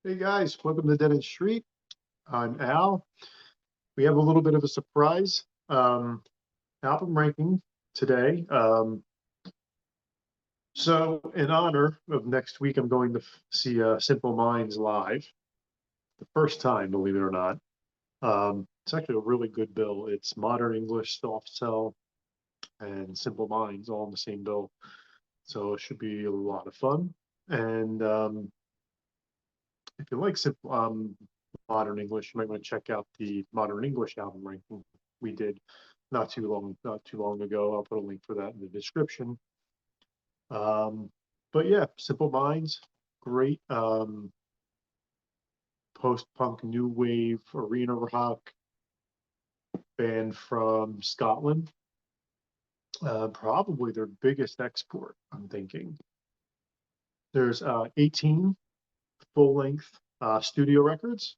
Hey guys, welcome to Dead End Street. I'm Al. We have a little bit of a surprise album ranking today. So, in honor of next week, I'm going to see Simple Minds live. The first time, believe it or not. It's actually a really good bill. It's Modern English, Soft Cell, and Simple Minds all in the same bill. So it should be a lot of fun. And if you like simple modern English, you might want to check out the modern English album ranking we did not too long ago. I'll put a link for that in the description. Um, but yeah, Simple Minds, great post-punk new wave arena rock band from Scotland. Probably their biggest export, I'm thinking. There's 18 full-length studio records.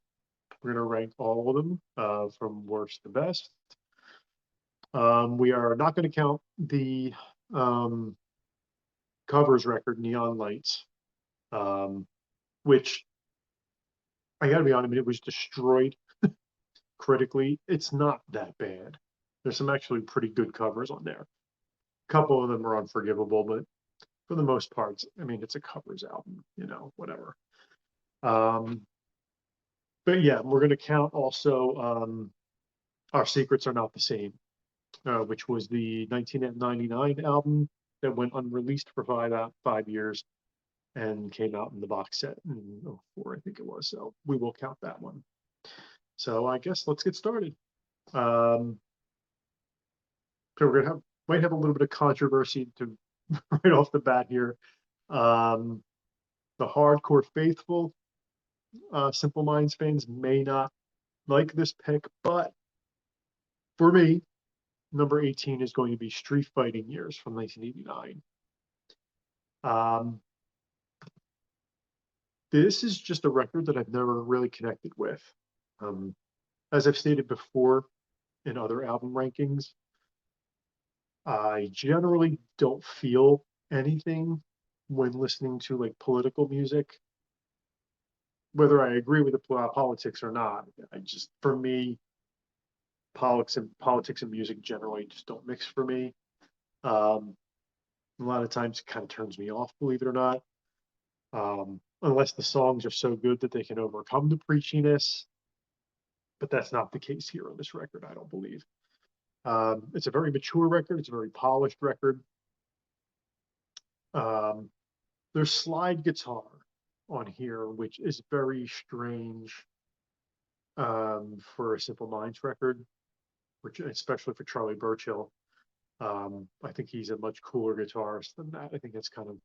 We're going to rank all of them from worst to best. We are not going to count the um, covers record, Neon Lights, um, which I got to be honest, I mean, it was destroyed critically. It's not that bad. There's some actually pretty good covers on there. A couple of them are unforgivable, but for the most part, I mean, it's a covers album, whatever. Um, but yeah, we're going to count also Our Secrets Are Not the Same, which was the 1999 album that went unreleased for 5 years and came out in the box set in '04, I think it was. So we will count that one. So I guess let's get started. Um, so we're gonna have might have a little bit of controversy to right off the bat here. Um, the hardcore faithful Simple Minds fans may not like this pick, but for me, number 18 is going to be Street Fighting Years from 1989. Um, this is just a record that I've never really connected with. Um, as I've stated before in other album rankings, I generally don't feel anything when listening to like political music, whether I agree with the politics or not. I just, for me, politics and music generally just don't mix for me. Um, a lot of times it kind of turns me off, believe it or not. Unless the songs are so good that they can overcome the preachiness, but that's not the case here on this record, I don't believe. It's a very mature record. It's a very polished record. Um, there's slide guitar on here, which is very strange for a Simple Minds record, which especially for Charlie Burchill. I think he's a much cooler guitarist than that. I think it's kind of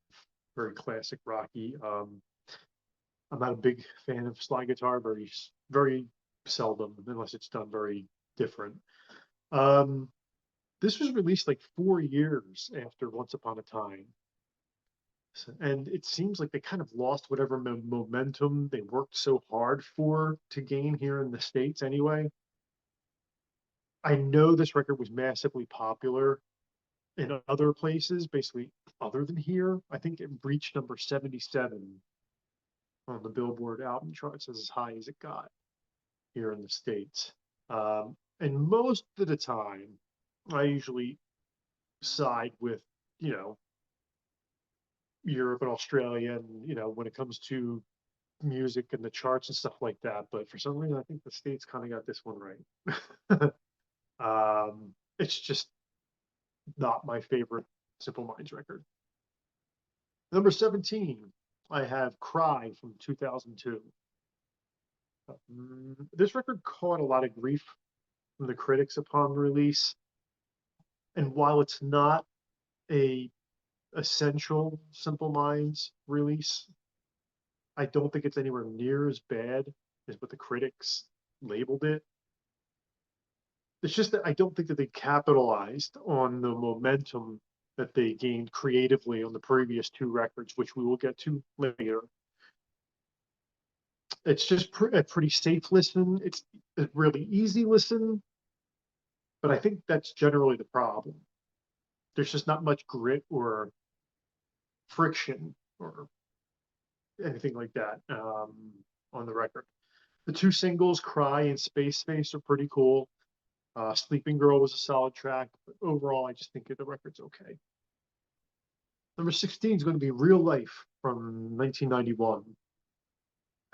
very classic rocky. I'm not a big fan of slide guitar, very seldom, unless it's done very different. Um, this was released like 4 years after Once Upon a Time. And it seems like they kind of lost whatever momentum they worked so hard for to gain here in the States anyway. I know this record was massively popular in other places, basically other than here. I think it reached number 77 on the Billboard album charts as high as it got here in the States. And most of the time, I usually side with, you know, Europe and Australia, and when it comes to music and the charts and stuff like that. But for some reason, I think the States kind of got this one right. It's just not my favorite Simple Minds record. Number 17, I have Cry from 2002. This record caught a lot of grief from the critics upon release. And while it's not a essential Simple Minds release, I don't think it's anywhere near as bad as what the critics labeled it. It's just that I don't think that they capitalized on the momentum that they gained creatively on the previous two records, which we will get to later. It's just a pretty safe listen. It's a really easy listen, but I think that's generally the problem. There's just not much grit or friction or anything like that on the record. The two singles, Cry and Space Space, are pretty cool. Sleeping Girl was a solid track, but overall, I just think the record's okay. Number 16 is going to be Real Life from 1991.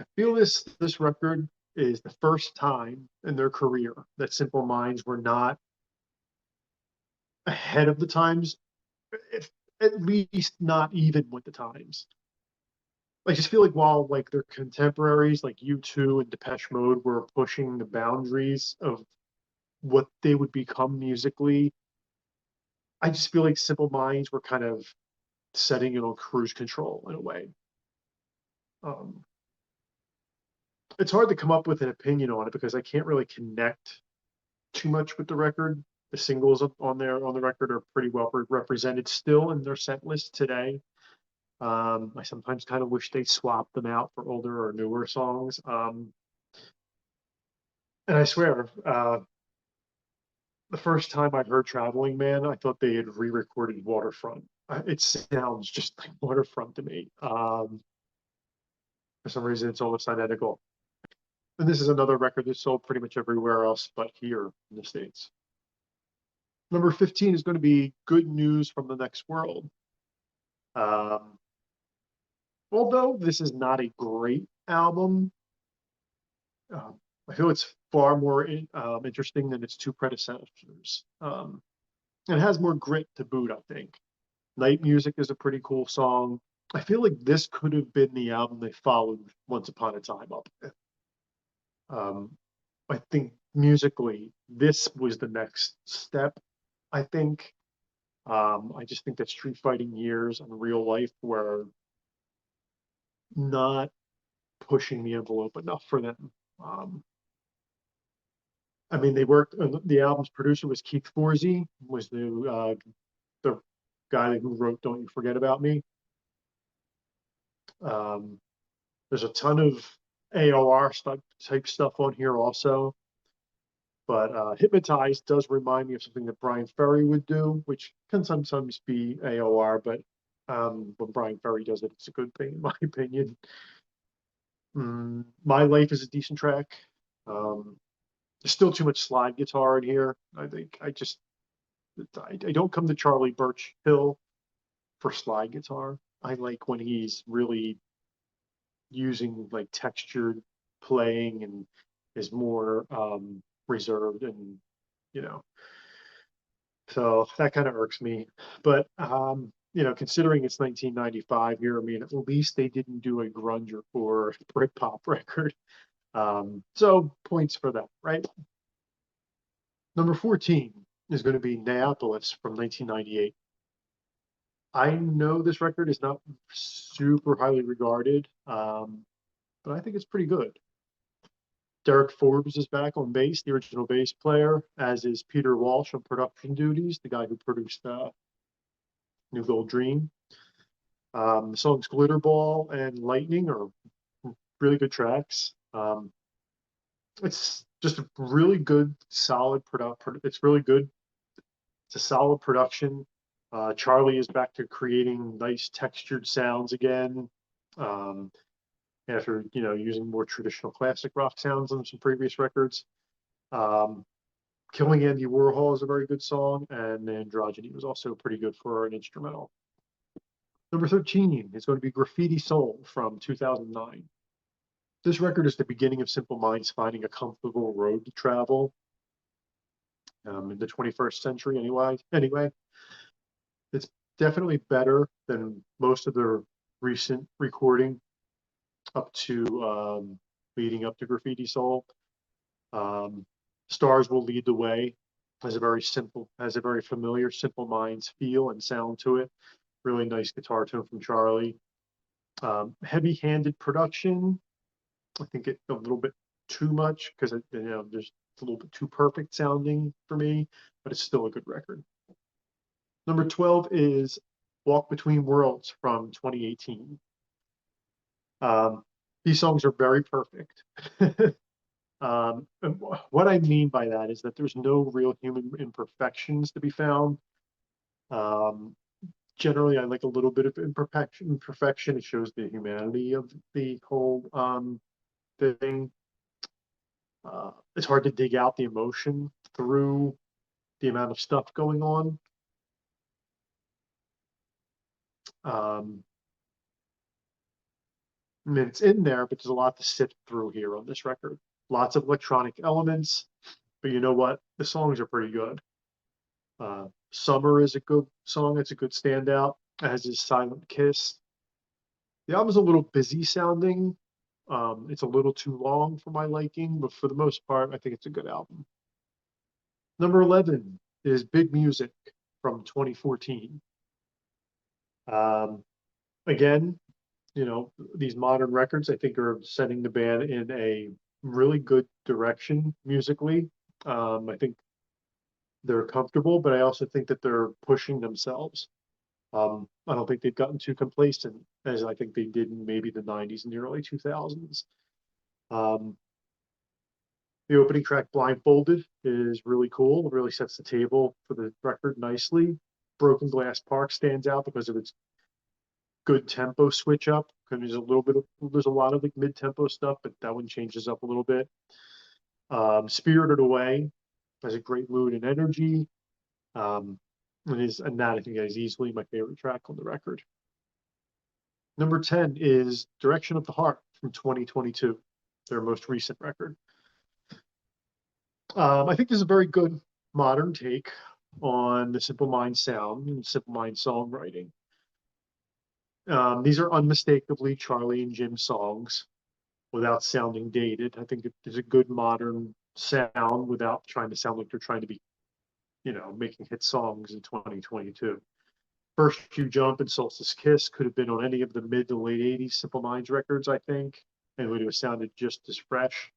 I feel this record is the first time in their career that Simple Minds were not ahead of the times, if, at least not even with the times. I just feel like while like their contemporaries like U2 and Depeche Mode were pushing the boundaries of what they would become musically, I just feel like Simple Minds were kind of setting it on cruise control in a way. Um, it's hard to come up with an opinion on it because I can't really connect too much with the record. The singles on there on the record are pretty well represented still in their set list today. I sometimes kind of wish they swapped them out for older or newer songs. And I swear, the first time I heard Traveling Man, I thought they had re-recorded Waterfront. It sounds just like Waterfront to me. For some reason, it's almost identical. And this is another record that's sold pretty much everywhere else but here in the States. Number 15 is going to be Good News from the Next World. Um, although this is not a great album, I feel it's far more interesting than its two predecessors. It has more grit to boot, I think. Night Music is a pretty cool song. I feel like this could have been the album they followed Once Upon a Time up with. I think musically, this was the next step. I think. I just think that Street Fighting Years and Real Life were not pushing the envelope enough for them. Um, I mean, they worked. The album's producer was Keith Forsey, was the guy who wrote "Don't You Forget About Me." Um, there's a ton of AOR type stuff on here also, but "Hypnotized" does remind me of something that Brian Ferry would do, which can sometimes be AOR, but when Brian Ferry does it, it's a good thing in my opinion. My Life is a decent track. Um, there's still too much slide guitar in here. I think I don't come to Charlie Birch Hill for slide guitar. I like when he's really using like textured playing and is more reserved and you know. So that kind of irks me. But considering it's 1995 here, I mean, at least they didn't do a grunge or Britpop record. So points for that, right? Number 14 is going to be Neopoulos from 1998. I know this record is not super highly regarded, but I think it's pretty good. Derek Forbes is back on bass, the original bass player, as is Peter Walsh on production duties, the guy who produced New Gold Dream. The songs Glitter Ball and Lightning are really good tracks. It's just a really good, solid production. It's really good. It's a solid production. Charlie is back to creating nice textured sounds again. After using more traditional classic rock sounds on some previous records. Um, Killing Andy Warhol is a very good song, and Androgyny was also pretty good for an instrumental. Number 13 is going to be Graffiti Soul from 2009. This record is the beginning of Simple Minds finding a comfortable road to travel in the 21st century anyway, it's definitely better than most of their recent recording up to leading up to Graffiti Soul. Stars Will Lead the Way has a very familiar Simple Minds feel and sound to it. Really nice guitar tone from Charlie. Heavy-handed production. I think it a little bit too much because there's a little bit too perfect sounding for me, but it's still a good record. Number 12 is Walk Between Worlds from 2018. These songs are very perfect. What I mean by that is that there's no real human imperfections to be found. Generally, I like a little bit of imperfection. It shows the humanity of the whole thing. It's hard to dig out the emotion through the amount of stuff going on. Um, I mean, it's in there, but there's a lot to sift through here on this record. Lots of electronic elements, but you know what? The songs are pretty good. Summer is a good song. It's a good standout, as is Silent Kiss. The album's a little busy sounding. It's a little too long for my liking, but for the most part, I think it's a good album. Number 11 is Big Music from 2014. Um, Again, these modern records, I think, are setting the band in a really good direction musically. I think they're comfortable, but I also think that they're pushing themselves. I don't think they've gotten too complacent as I think they did in maybe the 90s and the early 2000s. Um, the opening track, Blindfolded, is really cool. It really sets the table for the record nicely. Broken Glass Park stands out because of its good tempo switch up. Because there's a lot of like mid tempo stuff, but that one changes up a little bit. Spirited Away has a great mood and energy. Um, and that I think is easily my favorite track on the record. Number 10 is Direction of the Heart from 2022, their most recent record. I think this is a very good modern take on the Simple Minds sound and Simple Minds songwriting. These are unmistakably Charlie and Jim songs without sounding dated. I think there's a good modern sound without trying to sound like they're trying to be, making hit songs in 2022. First You Jump and Solstice Kiss could have been on any of the mid to late 80s Simple Minds records, I think, and would have sounded just as fresh.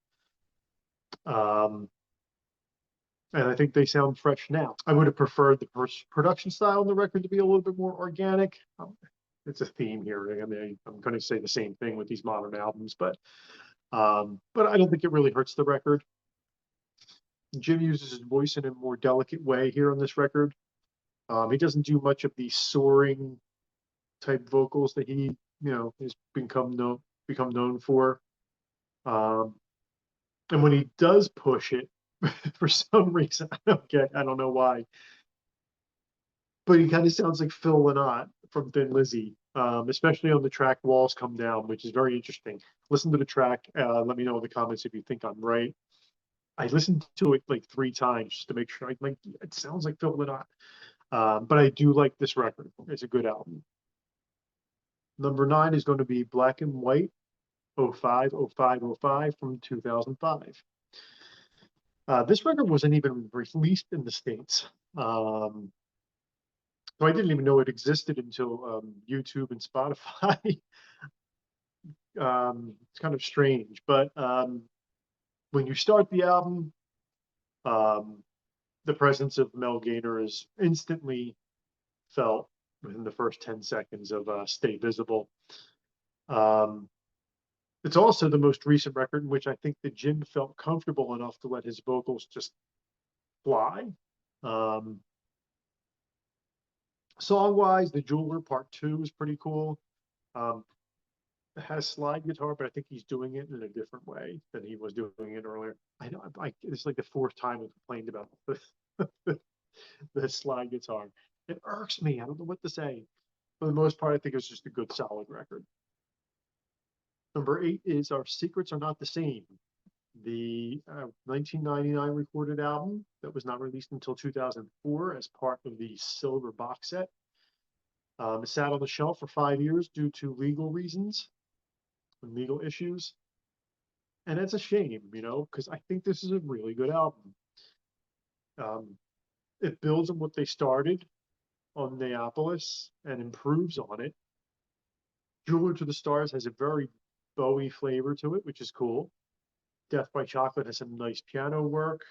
Um, and I think they sound fresh now. I would have preferred the production style on the record to be a little bit more organic. It's a theme here. I mean, I'm going to say the same thing with these modern albums, but I don't think it really hurts the record. Jim uses his voice in a more delicate way here on this record. He doesn't do much of the soaring type vocals that he, has become known for. Um, and when he does push it, for some reason, I don't know why, but he kind of sounds like Phil Lynott from Thin Lizzy, especially on the track Walls Come Down, which is very interesting. Listen to the track. Let me know in the comments if you think I'm right. I listened to it like 3 times just to make sure. It sounds like Phil Lynott. But I do like this record. It's a good album. Number 9 is going to be Black and White 05, 05, 05 from 2005. This record wasn't even released in the States. So I didn't even know it existed until YouTube and Spotify. It's kind of strange, but when you start the album, um, the presence of Mel Gaynor is instantly felt within the first 10 seconds of Stay Visible. Um, it's also the most recent record in which I think that Jim felt comfortable enough to let his vocals just fly. Um, Song-wise, The Jeweler Part 2 is pretty cool. It has slide guitar, but I think he's doing it in a different way than he was doing it earlier. I know it's like the 4th time I've complained about the slide guitar. It irks me. I don't know what to say. For the most part, I think it's just a good, solid record. Number 8 is Our Secrets Are Not the Same, the 1999 recorded album that was not released until 2004 as part of the Silver box set. It sat on the shelf for 5 years due to legal reasons and legal issues. And it's a shame, because I think this is a really good album. It builds on what they started on Neopoulos and improves on it. Jeweler to the Stars has a very Bowie flavor to it, which is cool. Death by Chocolate has some nice piano work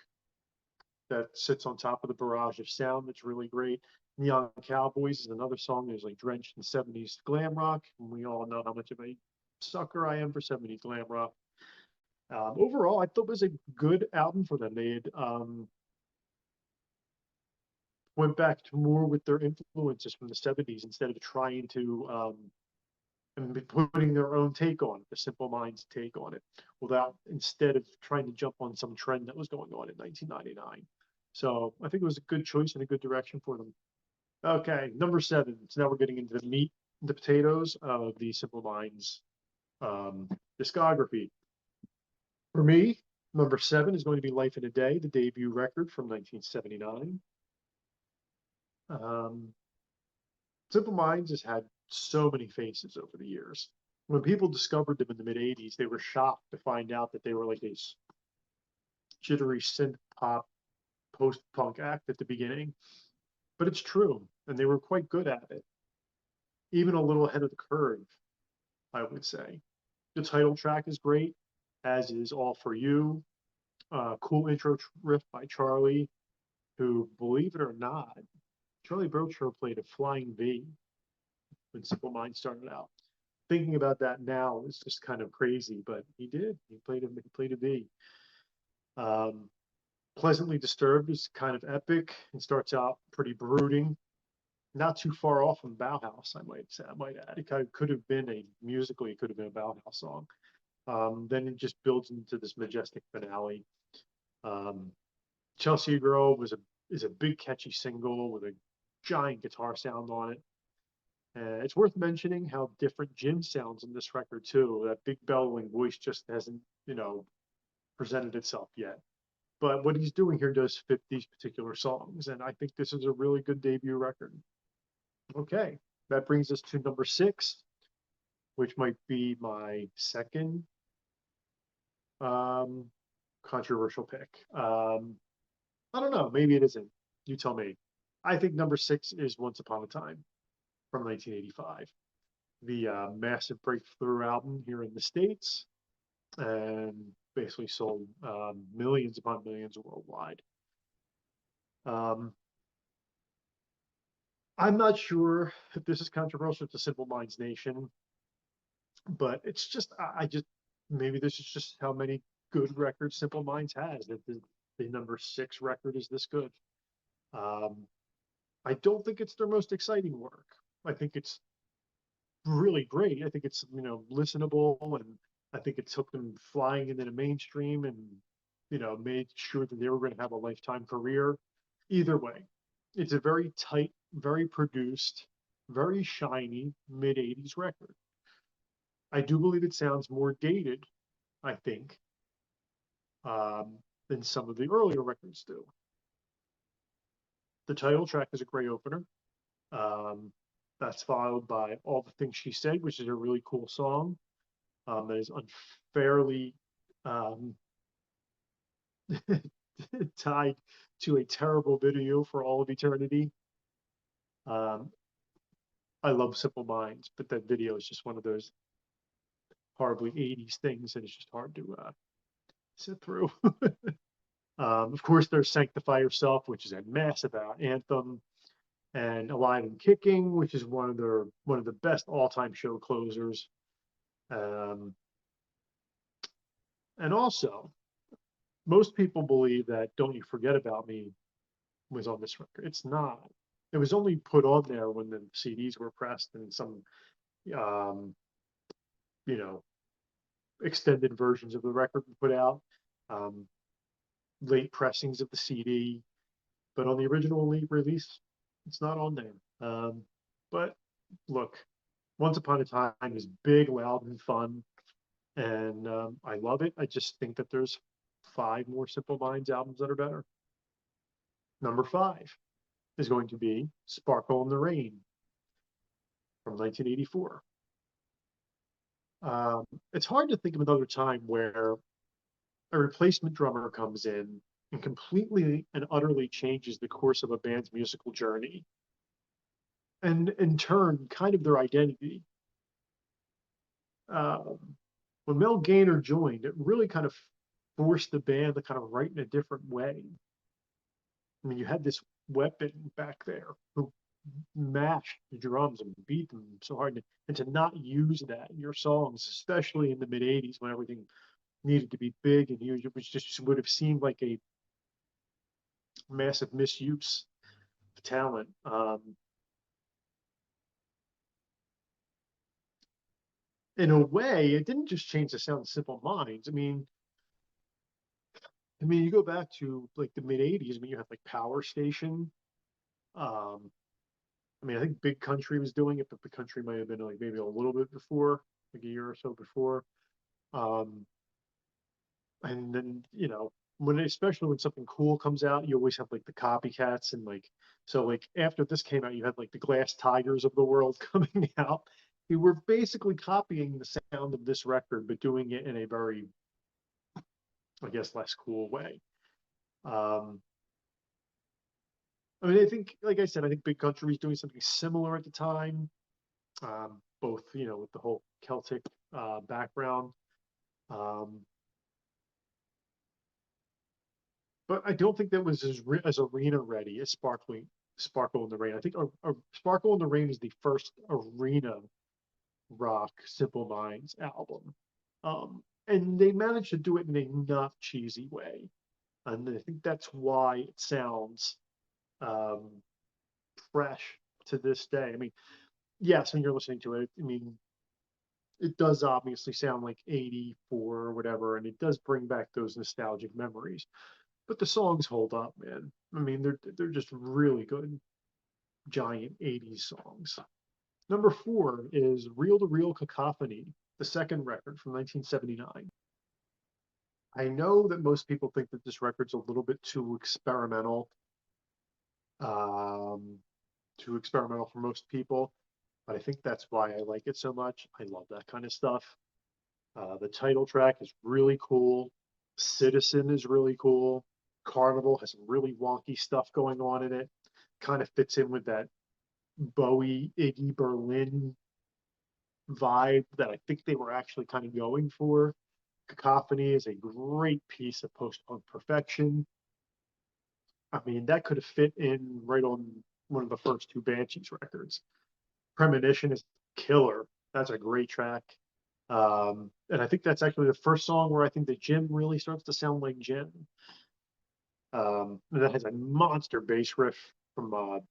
that sits on top of the barrage of sound that's really great. Neon Cowboys is another song that's like drenched in 70s glam rock, and we all know how much of a sucker I am for 70s glam rock. Overall, I thought it was a good album for them. They had went back to more with their influences from the 70s instead of trying to and putting their own take on it, the Simple Minds take on it, without instead of trying to jump on some trend that was going on in 1999. So I think it was a good choice and a good direction for them. Okay, number 7. So now we're getting into the meat, the potatoes of the Simple Minds um, discography. For me, number 7 is going to be Life in a Day, the debut record from 1979. Simple Minds has had so many faces over the years. When people discovered them in the mid 80s, they were shocked to find out that they were like a jittery synth pop post punk act at the beginning. But it's true, and they were quite good at it, even a little ahead of the curve, I would say. The title track is great, as is All For You. Cool intro riff by Charlie, who, believe it or not, Charlie Broadshaw played a flying V when Simple Minds started out. Thinking about that now is just kind of crazy, but he did. He played a V. Um, Pleasantly Disturbed is kind of epic and starts out pretty brooding. Not too far off from Bauhaus, I might say. I might add. It kind of could have been a musically, it could have been a Bauhaus song. Then it just builds into this majestic finale. Um, Chelsea Girl is a big catchy single with a giant guitar sound on it. It's worth mentioning how different Jim sounds in this record too. That big bellowing voice just hasn't, presented itself yet. But what he's doing here does fit these particular songs, and I think this is a really good debut record. Okay, that brings us to number 6, which might be my second um, controversial pick. I don't know, maybe it isn't. You tell me. I think number 6 is Once Upon a Time from 1985, the massive breakthrough album here in the States, and basically sold millions upon millions worldwide. Um, I'm not sure if this is controversial to Simple Minds Nation, but it's just, I just, maybe this is just how many good records Simple Minds has, that the number 6 record is this good. Um, I don't think it's their most exciting work. I think it's really great. I think it's, listenable, and I think it took them flying into the mainstream and, made sure that they were going to have a lifetime career. Either way, it's a very tight, very produced, very shiny mid 80s record. I do believe it sounds more dated, I think, than some of the earlier records do. The title track is a great opener. Um, that's followed by All the Things She Said, which is a really cool song that is unfairly um, tied to a terrible video for all of eternity. Um, I love Simple Minds, but that video is just one of those horribly 80s things that it's just hard to sit through. Of course, there's Sanctify Yourself, which is a massive anthem, and Alive and Kicking, which is one of the best all-time show closers. And also, most people believe that Don't You Forget About Me was on this record. It's not. It was only put on there when the CDs were pressed and some, um, you know, extended versions of the record were put out, um, late pressings of the CD. But on the original release, it's not on there. But look, Once Upon a Time is big, loud, and fun, and I love it. I just think that there's 5 more Simple Minds albums that are better. Number 5 is going to be Sparkle in the Rain from 1984. It's hard to think of another time where a replacement drummer comes in and completely and utterly changes the course of a band's musical journey, and in turn, kind of their identity. Um, when Mel Gaynor joined, it really kind of forced the band to kind of write in a different way. I mean, you had this weapon back there who mashed the drums and beat them so hard, and to not use that in your songs, especially in the mid 80s when everything needed to be big and huge, which just would have seemed like a massive misuse talent. In a way, it didn't just change the sound of Simple Minds. I mean, you go back to like the mid '80s. I mean, you have like Power Station. Um, I think Big Country was doing it, but Big Country might have been like maybe a little bit before, like a year or so before. Um, and then when especially when something cool comes out, you always have like the copycats and like so like after this came out, you had like the Glass Tigers of the world coming out. Who were basically copying the sound of this record, but doing it in a very, I guess, less cool way. Um, I think, like I said, I think Big Country was doing something similar at the time, both, with the whole Celtic background. Um, but I don't think that was as arena ready as Sparkle in the Rain. I think Sparkle in the Rain is the first arena rock Simple Minds album. And they managed to do it in a not cheesy way. And I think that's why it sounds um, fresh to this day. I mean, yes, when you're listening to it, it does obviously sound like '84 or whatever, and it does bring back those nostalgic memories. But the songs hold up, man. They're just really good, giant '80s songs. Number 4 is Reel to Reel Cacophony, the second record from 1979. I know that most people think that this record's a little bit um, too experimental for most people, but I think that's why I like it so much. I love that kind of stuff. The title track is really cool. Citizen is really cool. Carnival has some really wonky stuff going on in it. Kind of fits in with that Bowie, Iggy Berlin vibe that I think they were actually kind of going for. Cacophony is a great piece of post-punk perfection. That could have fit in right on one of the first two Banshees records. Premonition is killer. That's a great track. And I think that's actually the first song where I think that Jim really starts to sound like Jim. And that has a monster bass riff from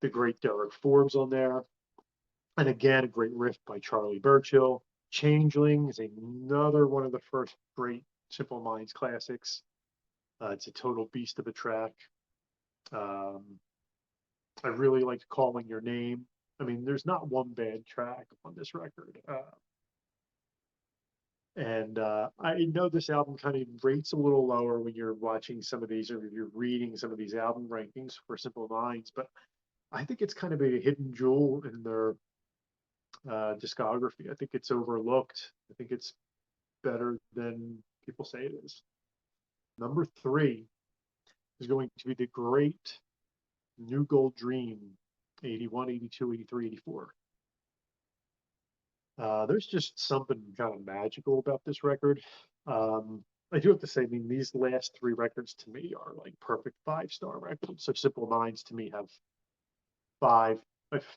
the great Derek Forbes on there. And again, a great riff by Charlie Burchill. Changeling is another one of the first great Simple Minds classics. It's a total beast of a track. Um, I really liked Calling Your Name. There's not one bad track on this record. And I know this album kind of rates a little lower when you're watching some of these or you're reading some of these album rankings for Simple Minds, but I think it's kind of a hidden jewel in their discography. I think it's overlooked. I think it's better than people say it is. Number 3 is going to be the great New Gold Dream, 81, 82, 83, 84. There's just something kind of magical about this record. Um, I do have to say, these last 3 records to me are like perfect 5-star records. So Simple Minds to me have five,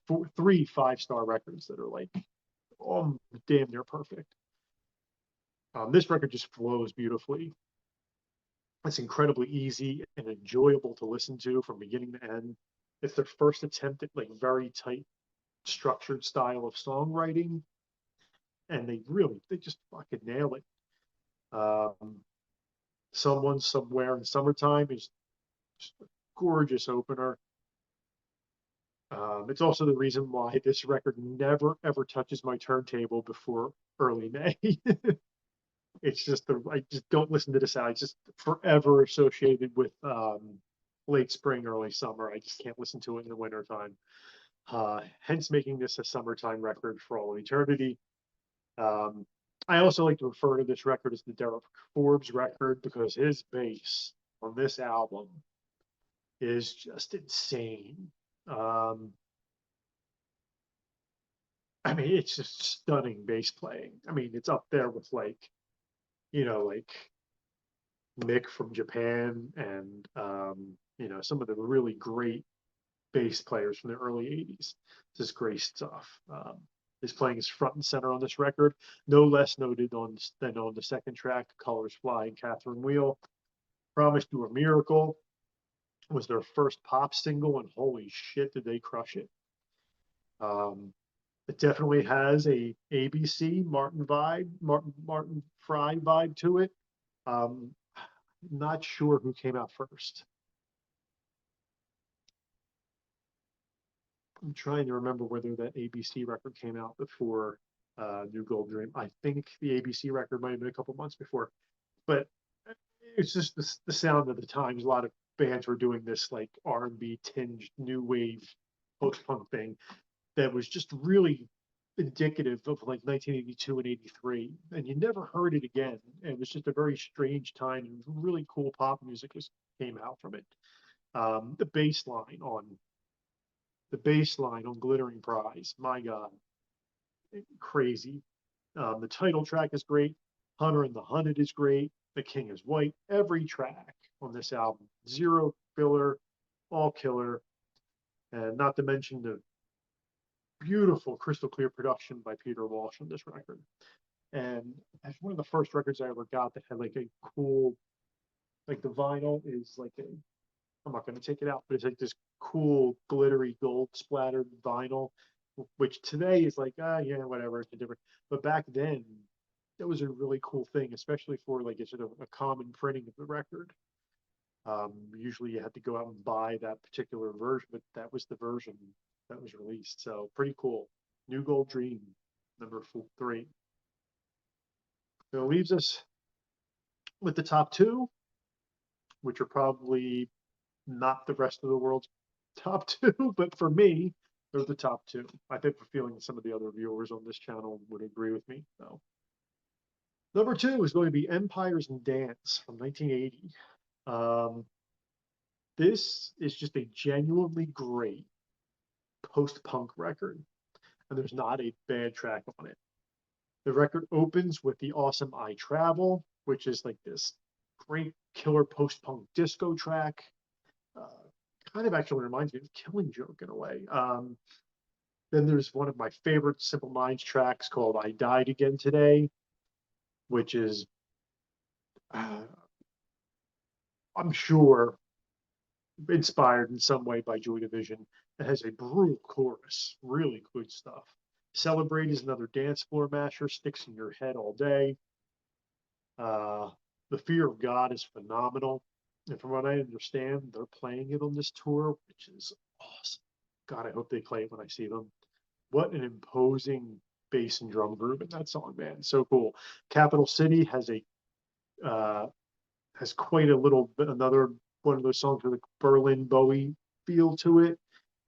four, 3 5-star records that are like, oh, damn near perfect. This record just flows beautifully. It's incredibly easy and enjoyable to listen to from beginning to end. It's their first attempt at like very tight, structured style of songwriting, and they just fucking nail it. Someone Somewhere in Summertime is just a gorgeous opener. It's also the reason why this record never ever touches my turntable before early May. It's just I just don't listen to this out. It's just forever associated with late spring, early summer. I just can't listen to it in the wintertime. Hence making this a summertime record for all of eternity. Um, I also like to refer to this record as the Derek Forbes record because his bass on this album is just insane. Um, it's just stunning bass playing. It's up there with like Mick from Japan and some of the really great bass players from the early '80s. This is great stuff. His playing is front and center on this record, no less noted than on the second track, Colors Fly and Catherine Wheel. Promise You a Miracle was their first pop single, and holy shit, did they crush it. Um, it definitely has a ABC Martin Fry vibe to it. Um, not sure who came out first. I'm trying to remember whether that ABC record came out before New Gold Dream. I think the ABC record might have been a couple months before, but it's just the sound of the times. A lot of bands were doing this like R&B tinged new wave post punk thing that was just really indicative of like 1982 and 83, and you never heard it again. It was just a very strange time, and really cool pop music came out from it. The bass line on Glittering Prize, my God, crazy. The title track is great. Hunter and the Hunted is great. The King is White. Every track on this album, zero filler, all killer. And not to mention the beautiful, crystal clear production by Peter Walsh on this record. And that's one of the first records I ever got that had like a cool, like the vinyl is like a, I'm not going to take it out, but it's like this cool, glittery gold splattered vinyl, which today is like, yeah, whatever, it's a different. But back then, that was a really cool thing, especially for like a sort of a common printing of the record. Usually you had to go out and buy that particular version, but that was the version that was released. So pretty cool. New Gold Dream, number 3. So it leaves us with the top two, which are probably not the rest of the world's top two, but for me, they're the top two. I think for feeling some of the other viewers on this channel would agree with me. So number 2 is going to be Empires and Dance from 1980. Um, this is just a genuinely great post-punk record, and there's not a bad track on it. The record opens with the awesome I Travel, which is like this great killer post-punk disco track. Uh, kind of actually reminds me of Killing Joke in a way. Then there's one of my favorite Simple Minds tracks called I Died Again Today, which is, uh, I'm sure, inspired in some way by Joy Division. It has a brutal chorus, really good stuff. Celebrate is another dance floor masher, sticks in your head all day. Uh, the Fear of God is phenomenal. And from what I understand, they're playing it on this tour, which is awesome. God, I hope they play it when I see them. What an imposing bass and drum group in that song, man. So cool. Capital City uh, has quite a little bit, another one of those songs with a Berlin Bowie feel to it.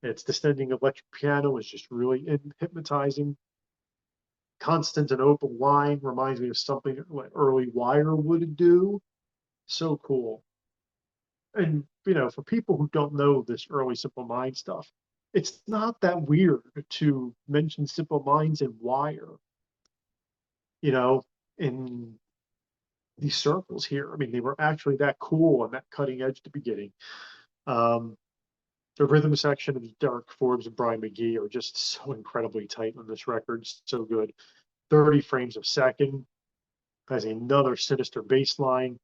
Its descending electric piano is just really hypnotizing. Constant and open line reminds me of something like early Wire would do. So cool. And for people who don't know this early Simple Mind stuff, it's not that weird to mention Simple Minds and Wire, you know, in these circles here. I mean, they were actually that cool and that cutting edge at the beginning. Um, the rhythm section of Derek Forbes and Brian McGee are just so incredibly tight on this record. So good. 30 frames a second has another sinister bass line.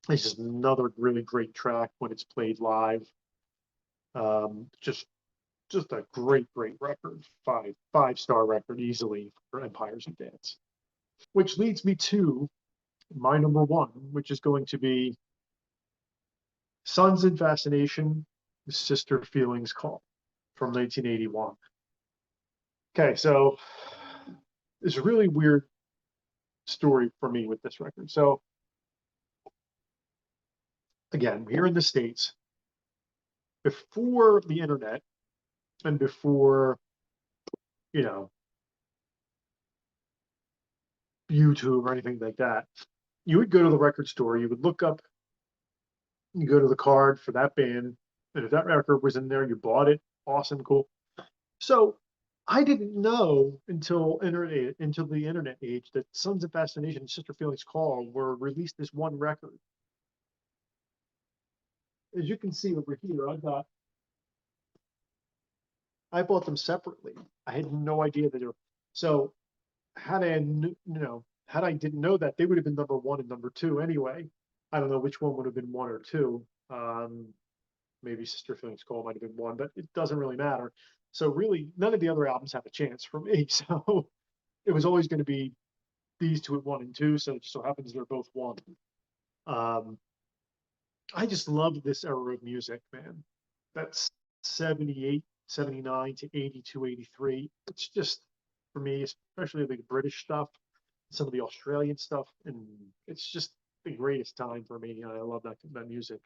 It's just another really great track when it's played live. Just a great record. Five-star record easily for Empires and Dance. Which leads me to my number 1, which is going to be Sons in Fascination, Sister Feelings Call from 1981. Okay, so it's a really weird story for me with this record. So again, here in the States, before the internet and before, you know, YouTube or anything like that, you would go to the record store, you would look up, you go to the card for that band, and if that record was in there, you bought it. Awesome, cool. So I didn't know until the internet age that Sons of Fascination and Sister Feelings Call were released as one record. As you can see over here, I bought them separately. I had no idea that they were so had I didn't know that, they would have been number 1 and number 2 anyway. I don't know which one would have been 1 or 2. maybe Sister Feelings Call might have been one, but it doesn't really matter. So really, none of the other albums have a chance for me. So it was always going to be these two at 1 and 2. So it just so happens they're both one. Um, I just love this era of music, man. That's 78, 79 to 82, 83. It's just, for me, especially the British stuff, some of the Australian stuff, and it's just the greatest time for me. I love that music.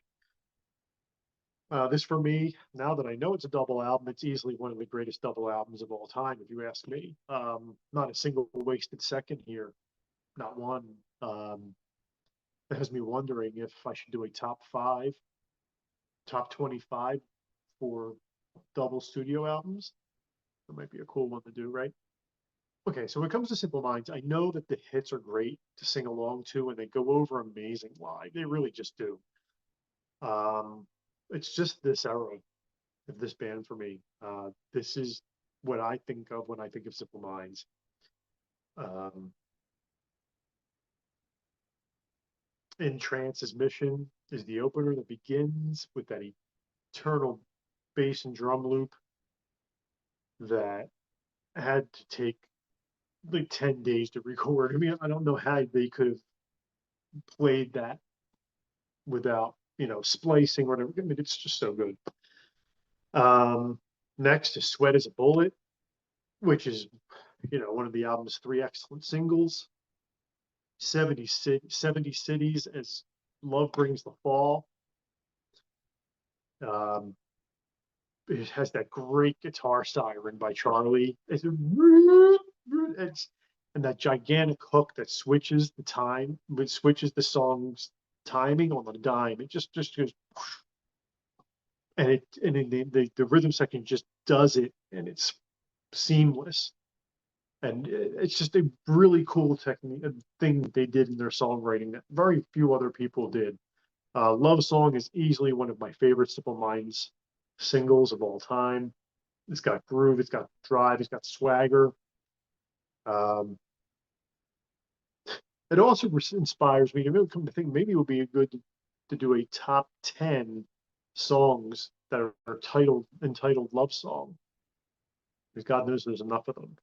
This for me, now that I know it's a double album, it's easily one of the greatest double albums of all time, if you ask me. Not a single wasted second here, not one. That has me wondering if I should do a top 5, top 25 for double studio albums. That might be a cool one to do, right? Okay, so when it comes to Simple Minds, I know that the hits are great to sing along to, and they go over amazing live. They really just do. Um, it's just this era of this band for me. This is what I think of when I think of Simple Minds. Um, in Trance's Mission is the opener that begins with that eternal bass and drum loop that had to take like 10 days to record. I mean, I don't know how they could have played that without, splicing or whatever. I mean, it's just so good. Next is Sweat as a Bullet, which is, one of the album's 3 excellent singles. 70 Cities as Love Brings the Fall. Um, it has that great guitar siren by Charlie. And that gigantic hook that switches the time, which switches the song's timing on the dime. It just goes, and the rhythm section just does it, and it's seamless. And it's just a really cool technique, a thing that they did in their songwriting that very few other people did. Love Song is easily one of my favorite Simple Minds singles of all time. It's got groove, it's got drive, it's got swagger. Um, it also inspires me to come to think maybe it would be good to do a top 10 songs that are entitled love song, because God knows there's enough of them.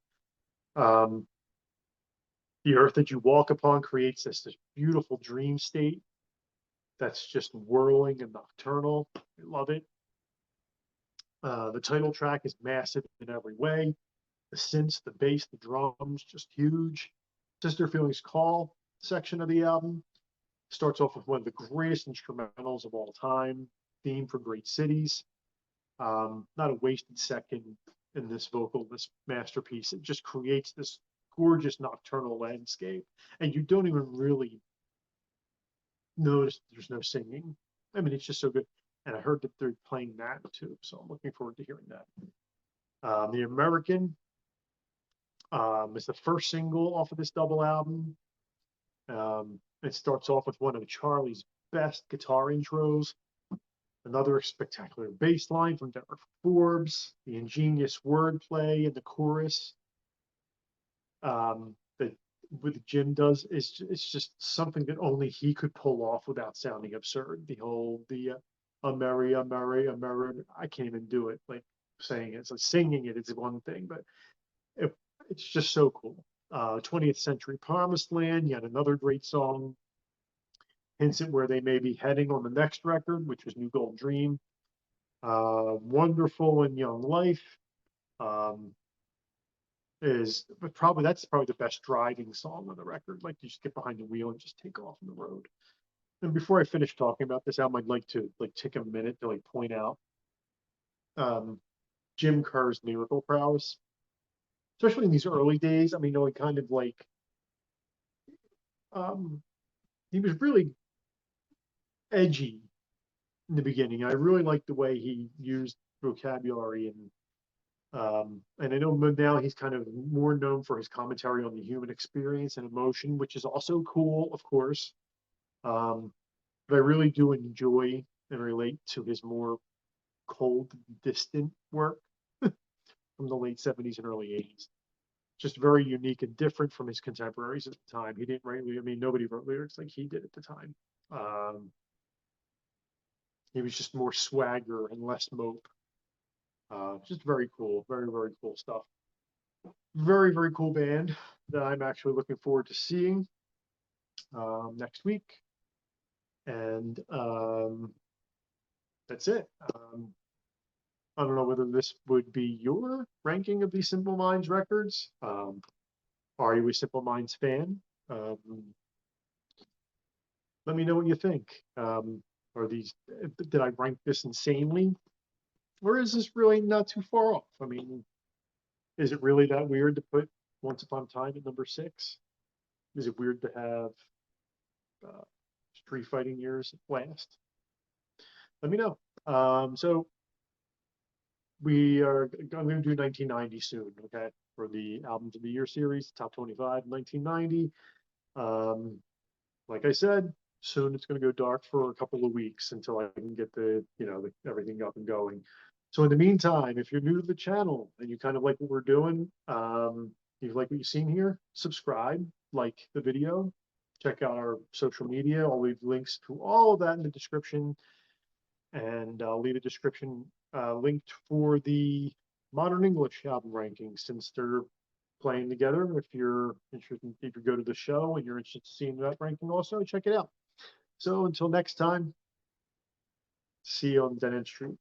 The earth that you walk upon creates this beautiful dream state that's just whirling and nocturnal. I love it. The title track is massive in every way. The synths, the bass, the drums, just huge. Sister Feelings Call section of the album starts off with one of the greatest instrumentals of all time, Theme for Great Cities. Not a wasted second in this this masterpiece. It just creates this gorgeous nocturnal landscape, and you don't even really notice there's no singing. I mean, it's just so good. And I heard that they're playing that too, so I'm looking forward to hearing that. The American is the first single off of this double album. It starts off with one of Charlie's best guitar intros, another spectacular bass line from Derek Forbes, the ingenious wordplay in the chorus that with Jim does is it's just something that only he could pull off without sounding absurd. The Mary, I can't even do it. Like saying it, it's like singing it. It's one thing, but it, it's just so cool. 20th Century Promised Land, yet another great song. Hints at where they may be heading on the next record, which was New Gold Dream. Wonderful and Young Life. That's probably the best driving song on the record. Like you just get behind the wheel and just take off on the road. And before I finish talking about this album, I'd like to take a minute to point out Jim Kerr's lyrical prowess, especially in these early days. I mean, he kind of he was really edgy in the beginning. I really liked the way he used vocabulary and I know now he's kind of more known for his commentary on the human experience and emotion, which is also cool, of course. But I really do enjoy and relate to his more cold, distant work from the late 70s and early 80s. Just very unique and different from his contemporaries at the time. He didn't write, I mean, nobody wrote lyrics like he did at the time. He was just more swagger and less mope. Just very cool, very cool stuff. Very cool band that I'm actually looking forward to seeing next week. And that's it. I don't know whether this would be your ranking of these Simple Minds records. Are you a Simple Minds fan? Um, let me know what you think. Are these, did I rank this insanely? Or is this really not too far off? I mean, is it really that weird to put Once Upon a Time at number 6? Is it weird to have Street Fighting Years last? Let me know. So I'm going to do 1990 soon, okay, for the Albums of the Year series, top 25, 1990. Um, like I said, soon it's going to go dark for a couple of weeks until I can get everything up and going. So in the meantime, if you're new to the channel and you kind of like what we're doing, you like what you've seen here, subscribe, like the video, check out our social media. I'll leave links to all of that in the description, and I'll leave a description linked for the Modern English album rankings, since they're playing together. If you're interested, if you go to the show and you're interested in seeing that ranking also, check it out. So until next time, see you on Dead End Street.